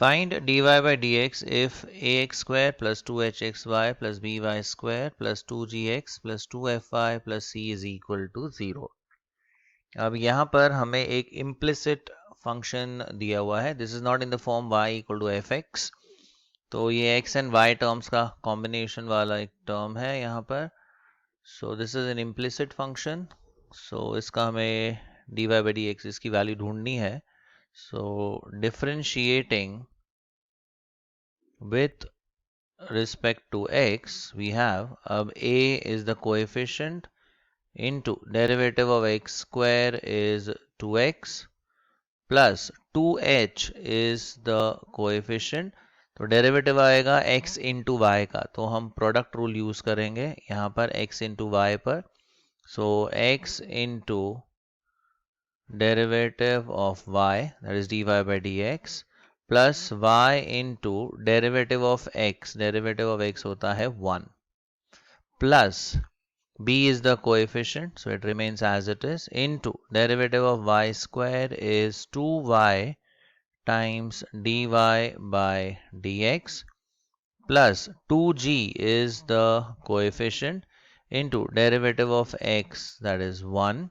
Find dy by dx if ax square plus 2hxy plus by square plus 2gx plus 2fy plus c is equal to 0. अब यहाँ पर हमें एक implicit function दिया हुआ है. This is not in the form y equal to f x. तो ये x एंड y टर्म्स का कॉम्बिनेशन वाला एक टर्म है यहाँ पर. So this is an implicit function. So इसका हमें dy by dx इसकी वैल्यू ढूंढनी है. So differentiating with respect to x, we have a is the coefficient into derivative of x square is 2x plus 2h is the coefficient. तो derivative आएगा x into Y का, तो हम product rule use करेंगे यहाँ पर x into Y पर. सो x into derivative of y that is dy by dx plus y into derivative of x होता है 1 plus b is the coefficient so it remains as it is into derivative of y square is 2y times dy by dx plus 2g is the coefficient into derivative of x that is 1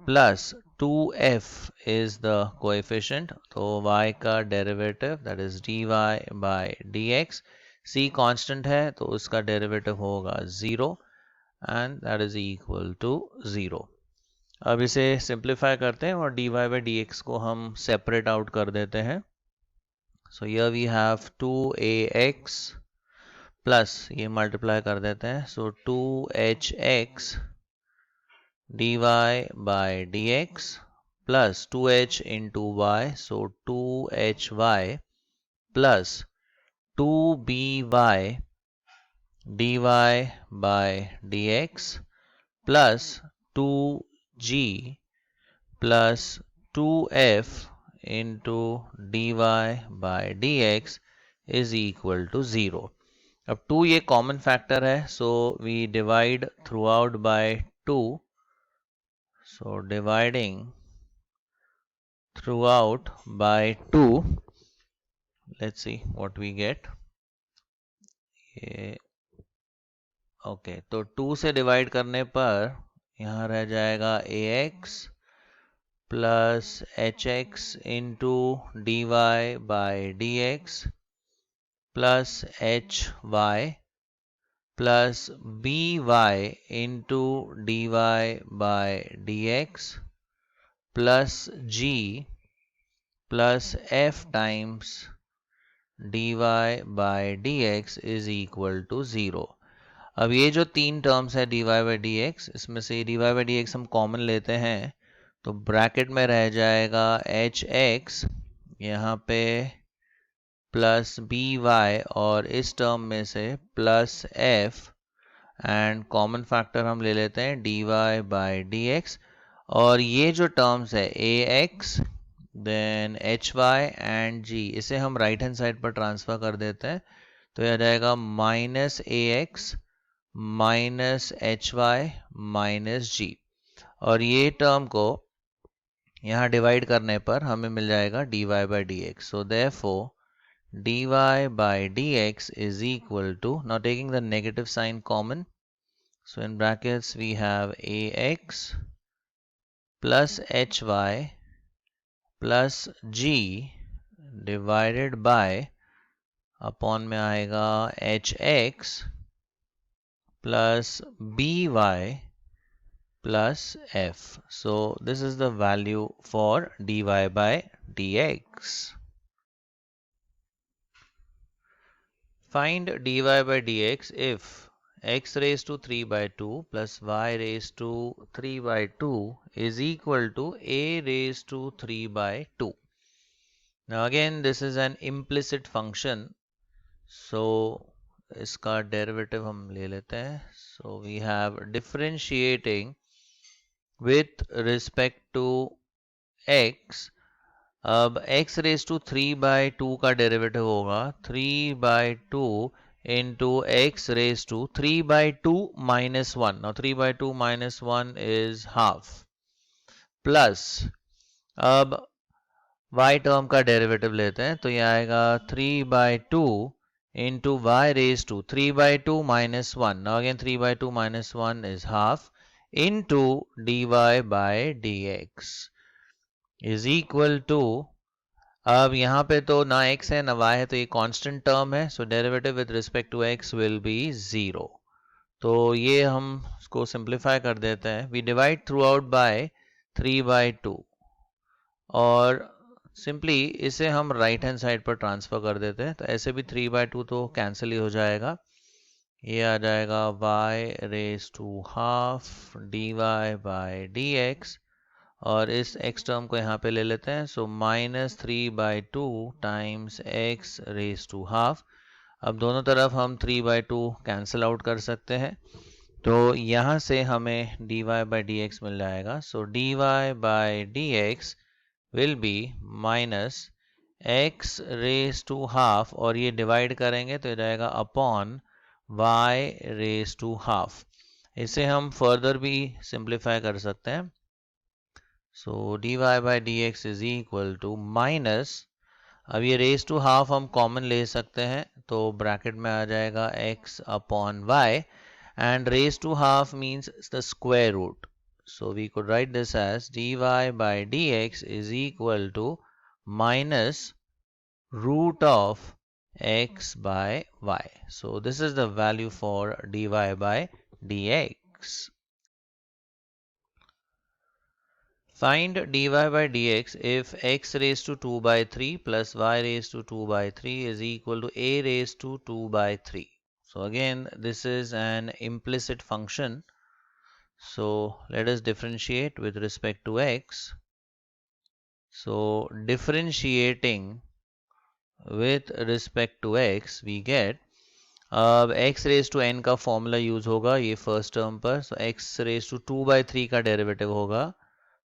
plus 2f is the coefficient. तो y का derivative that is dy by dx. c constant है तो उसका derivative होगा 0 and that is equal to 0. अब इसे simplify करते हैं और dy by dx को हम सेपरेट आउट कर देते हैं. So here we have 2ax plus ये मल्टीप्लाई कर देते हैं. सो 2hx dy by dx plus 2h into y, so 2hy plus 2by dy by dx plus 2g plus 2f into dy by dx is equal to 0. अब 2 ये common factor है, so we divide throughout by 2. So dividing throughout by 2, let's see what we get. Okay, तो 2 से divide करने पर यहाँ रह जाएगा ax plus hx into dy by dx plus hy plus by into dy by dx plus g plus f times dy by dx is equal to 0. अब ये जो तीन टर्म्स है dy बाई dx, इसमें से dy बाई dx हम common लेते हैं तो ब्रैकेट में रह जाएगा hx यहाँ पे प्लस by और इस टर्म में से plus f and common factor हम ले लेते हैं dy बाई dx. और ये जो टर्म्स है ax then hy and g, इसे हम राइट हैंड साइड पर ट्रांसफर कर देते हैं. तो यह जाएगा minus ax minus hy minus g. और ये टर्म को यहाँ डिवाइड करने पर हमें मिल जाएगा dy by dx. So therefore dy by dx is equal to, now taking the negative sign common, so in brackets we have ax plus hy plus g divided by, upon में आएगा hx plus by plus f. So this is the value for dy by dx. Find dy by dx if x raised to 3 by 2 plus y raised to 3 by 2 is equal to a raised to 3 by 2. Now again this is an implicit function, so इसका derivative हम ले लेते हैं. So we have differentiating with respect to x. अब x raise to 3 by 2 का derivative होगा 3 by 2 into x raise to 3 by 2 minus 1. Now 3 by 2 minus 1 is half plus, अब y term का डेरिवेटिव लेते हैं, तो ये आएगा 3/2 into y raised to 3/2 minus 1. Now again 3/2 minus 1 is half into dy by dx is equal to, अब यहाँ पे तो ना x है ना y है, तो ये कांस्टेंट टर्म है, so derivative with respect to x will be 0. तो ये हम इसको सिंप्लीफाई कर देते हैं. We divide throughout by 3/2 और सिंपली इसे हम राइट हैंड साइड पर ट्रांसफर कर देते हैं, तो ऐसे भी 3/2 तो कैंसिल ही हो जाएगा. ये आ जाएगा y raise to half dy by dx और इस x टर्म को यहाँ पे ले लेते हैं, so -3/2 times x raise to half. अब दोनों तरफ हम 3/2 कैंसिल आउट कर सकते हैं, तो यहाँ से हमें dy by dx मिल जाएगा. So dy by dx will be minus x raise to half और ये डिवाइड करेंगे तो ये जाएगा upon y raise to half. इसे हम फर्दर भी सिंप्लीफाई कर सकते हैं. So dy by dx is equal to minus, अब ये रेज टू हाफ हम कॉमन ले सकते हैं, तो ब्रैकेट में आ जाएगा x upon y and raised to half means the square root. So we could write this as dy by dx is equal to minus root of x by y. So this is the value for dy by dx. Find dy by dx if x raised to 2 by 3 plus y raised to 2 by 3 is equal to a raised to 2 by 3. So again, this is an implicit function. So let us differentiate with respect to x. So differentiating with respect to x we get, अब x raised to n का formula use होगा ये first term पर. सो x raised to 2/3 का derivative होगा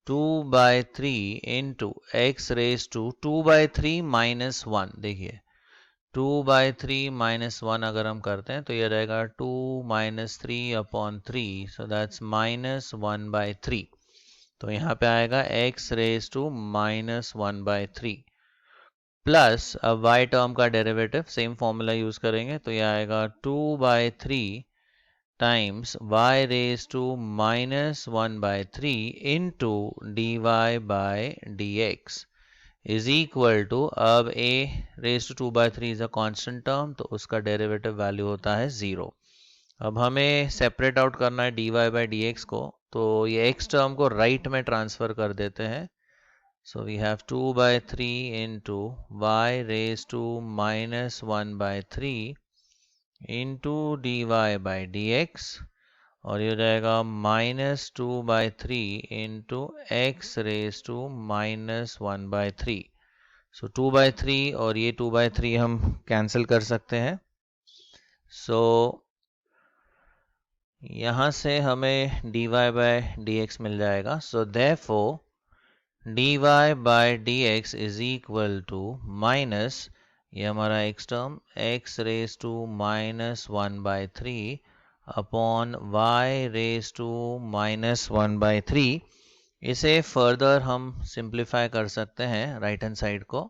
2/3 into x raised to 2/3 minus 1. देखिए 2/3 minus 1 अगर हम करते हैं तो ये रहेगा 2 minus 3 upon 3, so that's minus 1/3. तो यहाँ पे आएगा x raised to minus 1/3 plus, अब y टर्म का डेरिवेटिव सेम फॉर्मूला यूज करेंगे तो ये आएगा 2/3 times y raised to minus 1/3 into dy by dx is equal to, अब a raised to 2/3 is a constant term, तो उसका डेरिवेटिव वैल्यू होता है 0. अब हमें सेपरेट आउट करना है dy by dx को, तो ये x टर्म को राइट में ट्रांसफर कर देते हैं. So we have 2/3 into y raised to minus 1/3 into dy by dx और ये हो जाएगा minus 2/3 into x raised to minus 1/3. So 2/3 और ये 2/3 हम कैंसिल कर सकते हैं. So यहाँ से हमें dy by dx मिल जाएगा. So therefore dy by dx is equal to minus, ये हमारा x term x raised to minus 1/3 upon y raised to minus 1/3. इसे फर्दर हम सिंप्लीफाई कर सकते हैं राइट हैंड साइड को.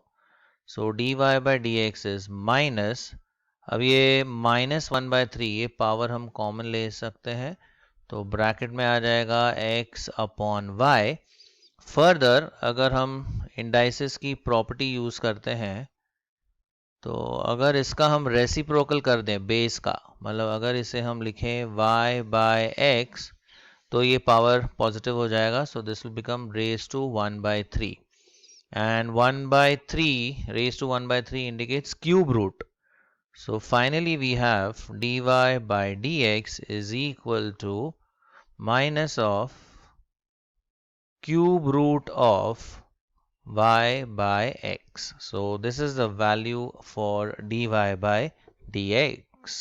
सो dy by dx is minus, अब ये -1/3 ये पावर हम कॉमन ले सकते हैं, तो ब्रैकेट में आ जाएगा x अपॉन y. फर्दर अगर हम इंडाइसिस की प्रॉपर्टी यूज करते हैं, तो अगर इसका हम रेसिप्रोकल कर दें बेस का, मतलब अगर इसे हम लिखें y by x, तो ये पावर पॉजिटिव हो जाएगा. So this will become raise to 1/3 and 1/3 raised to 1/3 indicates cube root. So finally we have dy by dx is equal to minus of cube root of y by x. So this is the value for dy by dx.